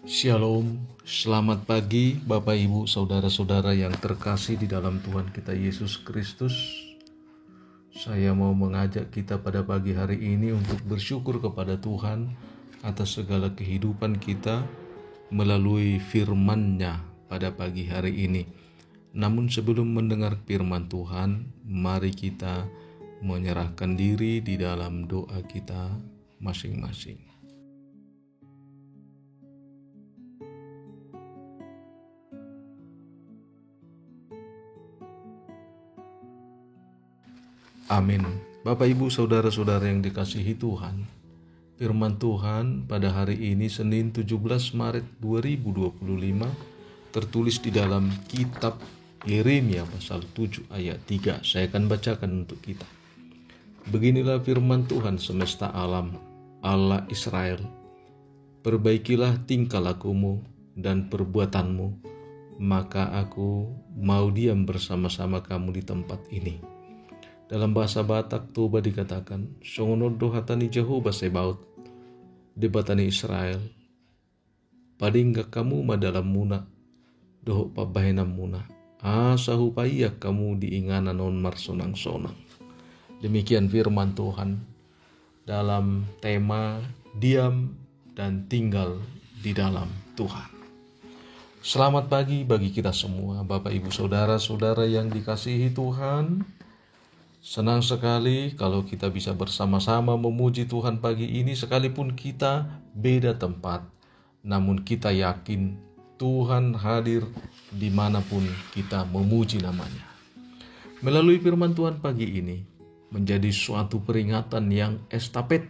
Shalom, selamat pagi Bapak Ibu Saudara-saudara yang terkasih di dalam Tuhan kita Yesus Kristus. Saya mau mengajak kita pada pagi hari ini untuk bersyukur kepada Tuhan atas segala kehidupan kita melalui firman-Nya pada pagi hari ini. Namun sebelum mendengar firman Tuhan, mari kita menyerahkan diri di dalam doa kita masing-masing. Amin. Bapak Ibu Saudara-saudara yang dikasihi Tuhan, firman Tuhan pada hari ini Senin 17 Maret 2025 tertulis di dalam kitab Yeremia pasal 7 ayat 3. Saya akan bacakan untuk kita. Beginilah firman Tuhan semesta alam, Allah Israel. Perbaikilah tingkah lakumu dan perbuatanmu, maka aku mau diam bersama-sama kamu di tempat ini. Dalam bahasa Batak Toba dikatakan, Songonodo hatani Jehovah Sebaot, debatani Israel, padingga kamu madalam muna, doho pabahenam muna, asahu paiyak kamu diingana non marsonang-sonang. Demikian firman Tuhan dalam tema diam dan tinggal di dalam Tuhan. Selamat pagi bagi kita semua, Bapak Ibu Saudara-saudara yang dikasihi Tuhan. Senang sekali kalau kita bisa bersama-sama memuji Tuhan pagi ini, sekalipun kita beda tempat. Namun kita yakin Tuhan hadir dimanapun kita memuji namanya. Melalui firman Tuhan pagi ini menjadi suatu peringatan yang estafet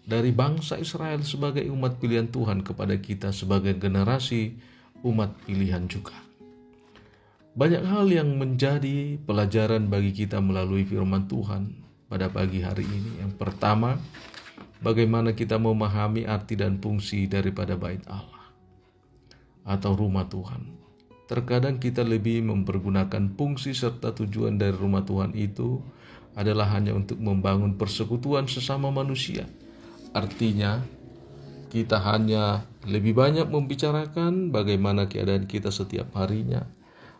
dari bangsa Israel sebagai umat pilihan Tuhan kepada kita sebagai generasi umat pilihan juga. Banyak hal yang menjadi pelajaran bagi kita melalui firman Tuhan pada pagi hari ini. Yang pertama, bagaimana kita memahami arti dan fungsi daripada bait Allah atau rumah Tuhan. Terkadang kita lebih mempergunakan fungsi serta tujuan dari rumah Tuhan itu adalah hanya untuk membangun persekutuan sesama manusia. Artinya, kita hanya lebih banyak membicarakan bagaimana keadaan kita setiap harinya,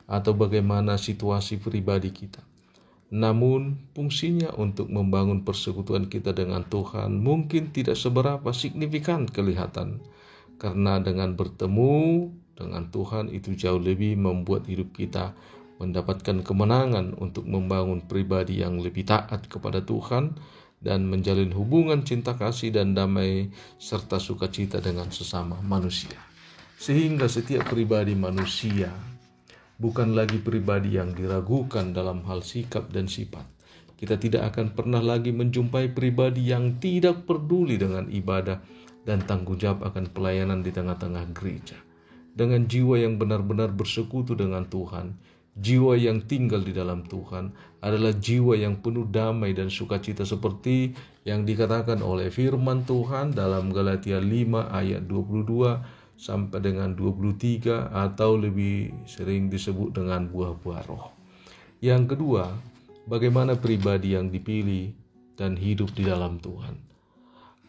atau bagaimana situasi pribadi kita. Namun fungsinya untuk membangun persekutuan kita dengan Tuhan mungkin tidak seberapa signifikan kelihatan, karena dengan bertemu dengan Tuhan itu jauh lebih membuat hidup kita mendapatkan kemenangan untuk membangun pribadi yang lebih taat kepada Tuhan dan menjalin hubungan cinta kasih dan damai serta sukacita dengan sesama manusia. Sehingga setiap pribadi manusia bukan lagi pribadi yang diragukan dalam hal sikap dan sifat. Kita tidak akan pernah lagi menjumpai pribadi yang tidak peduli dengan ibadah dan tanggung jawab akan pelayanan di tengah-tengah gereja. Dengan jiwa yang benar-benar bersekutu dengan Tuhan, jiwa yang tinggal di dalam Tuhan adalah jiwa yang penuh damai dan sukacita seperti yang dikatakan oleh firman Tuhan dalam Galatia 5 ayat 22 sampai dengan 23 atau lebih sering disebut dengan buah-buah roh. Yang kedua, bagaimana pribadi yang dipilih dan hidup di dalam Tuhan.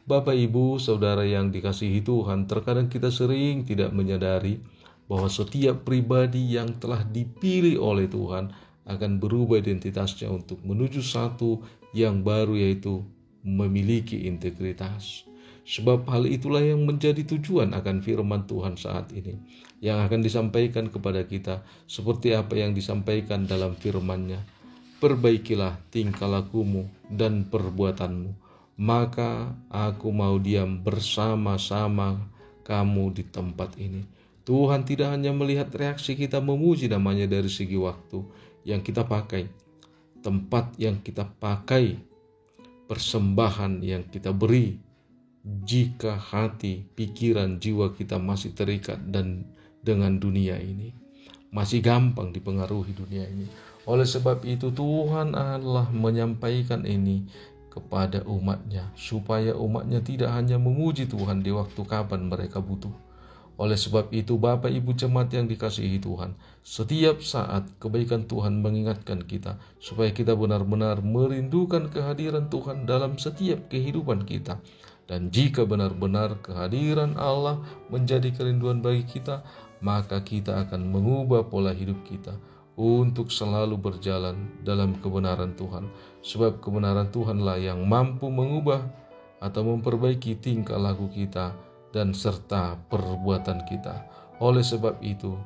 Bapak Ibu Saudara yang dikasihi Tuhan, terkadang kita sering tidak menyadari bahwa setiap pribadi yang telah dipilih oleh Tuhan akan berubah identitasnya untuk menuju satu yang baru, yaitu memiliki integritas. Sebab hal itulah yang menjadi tujuan akan firman Tuhan saat ini, yang akan disampaikan kepada kita seperti apa yang disampaikan dalam firman-Nya. Perbaikilah tingkah lakumu dan perbuatanmu, maka aku mau diam bersama-sama kamu di tempat ini. Tuhan tidak hanya melihat reaksi kita memuji namanya dari segi waktu yang kita pakai, tempat yang kita pakai, persembahan yang kita beri. Jika hati, pikiran, jiwa kita masih terikat dan dengan dunia ini, masih gampang dipengaruhi dunia ini. Oleh sebab itu Tuhan Allah menyampaikan ini kepada umatnya, supaya umatnya tidak hanya memuji Tuhan di waktu kapan mereka butuh. Oleh sebab itu Bapak Ibu jemaat yang dikasihi Tuhan, setiap saat kebaikan Tuhan mengingatkan kita supaya kita benar-benar merindukan kehadiran Tuhan dalam setiap kehidupan kita. Dan jika benar-benar kehadiran Allah menjadi kerinduan bagi kita, maka kita akan mengubah pola hidup kita untuk selalu berjalan dalam kebenaran Tuhan. Sebab kebenaran Tuhanlah yang mampu mengubah atau memperbaiki tingkah laku kita dan serta perbuatan kita. Oleh sebab itu,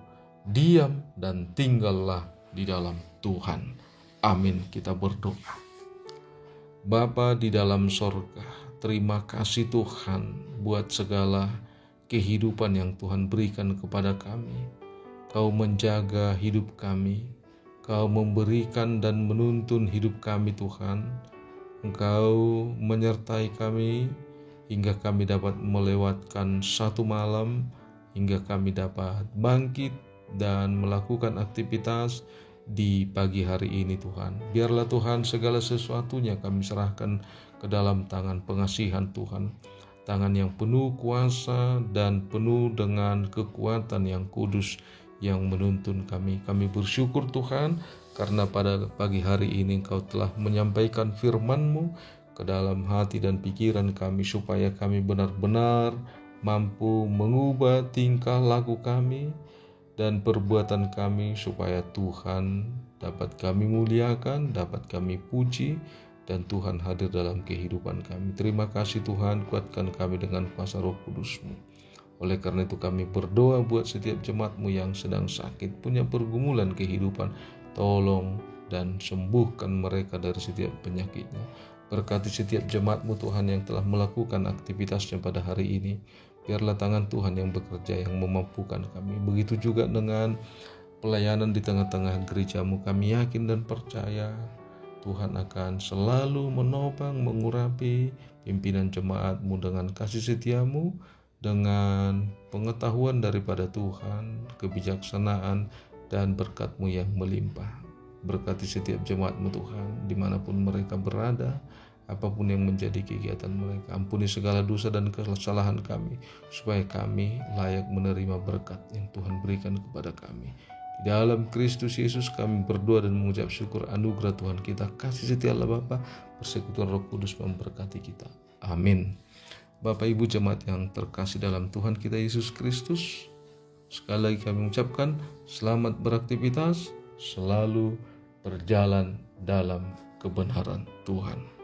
diam dan tinggallah di dalam Tuhan. Amin. Kita berdoa. Bapa di dalam sorga, terima kasih Tuhan buat segala kehidupan yang Tuhan berikan kepada kami. Kau menjaga hidup kami, Kau memberikan dan menuntun hidup kami Tuhan. Engkau menyertai kami hingga kami dapat melewatkan satu malam, hingga kami dapat bangkit dan melakukan aktivitas di pagi hari ini Tuhan. Biarlah Tuhan segala sesuatunya kami serahkan ke dalam tangan pengasihan Tuhan. Tangan yang penuh kuasa dan penuh dengan kekuatan yang kudus yang menuntun kami. Kami bersyukur Tuhan karena pada pagi hari ini Engkau telah menyampaikan firman-Mu ke dalam hati dan pikiran kami supaya kami benar-benar mampu mengubah tingkah laku kami dan perbuatan kami supaya Tuhan dapat kami muliakan, dapat kami puji, dan Tuhan hadir dalam kehidupan kami. Terima kasih Tuhan, kuatkan kami dengan kuasa Roh Kudus-Mu. Oleh karena itu kami berdoa buat setiap jemaat-Mu yang sedang sakit, punya pergumulan kehidupan, tolong dan sembuhkan mereka dari setiap penyakitnya. Berkati setiap jemaat-Mu Tuhan yang telah melakukan aktivitasnya pada hari ini. Biarlah tangan Tuhan yang bekerja yang memampukan kami. Begitu juga dengan pelayanan di tengah-tengah gereja-Mu. Kami yakin dan percaya Tuhan akan selalu menopang, mengurapi pimpinan jemaat-Mu dengan kasih setia-Mu, dengan pengetahuan daripada Tuhan, kebijaksanaan dan berkat-Mu yang melimpah. Berkati setiap jemaat-Mu Tuhan, dimanapun mereka berada, apapun yang menjadi kegiatan mereka. Ampuni segala dosa dan kesalahan kami, supaya kami layak menerima berkat yang Tuhan berikan kepada kami. Di dalam Kristus Yesus kami berdoa dan mengucap syukur anugerah Tuhan kita. Kasih setia Allah Bapa, persekutuan Roh Kudus memberkati kita. Amin. Bapak Ibu jemaat yang terkasih dalam Tuhan kita Yesus Kristus, sekali lagi kami mengucapkan selamat beraktivitas, selalu berjalan dalam kebenaran Tuhan.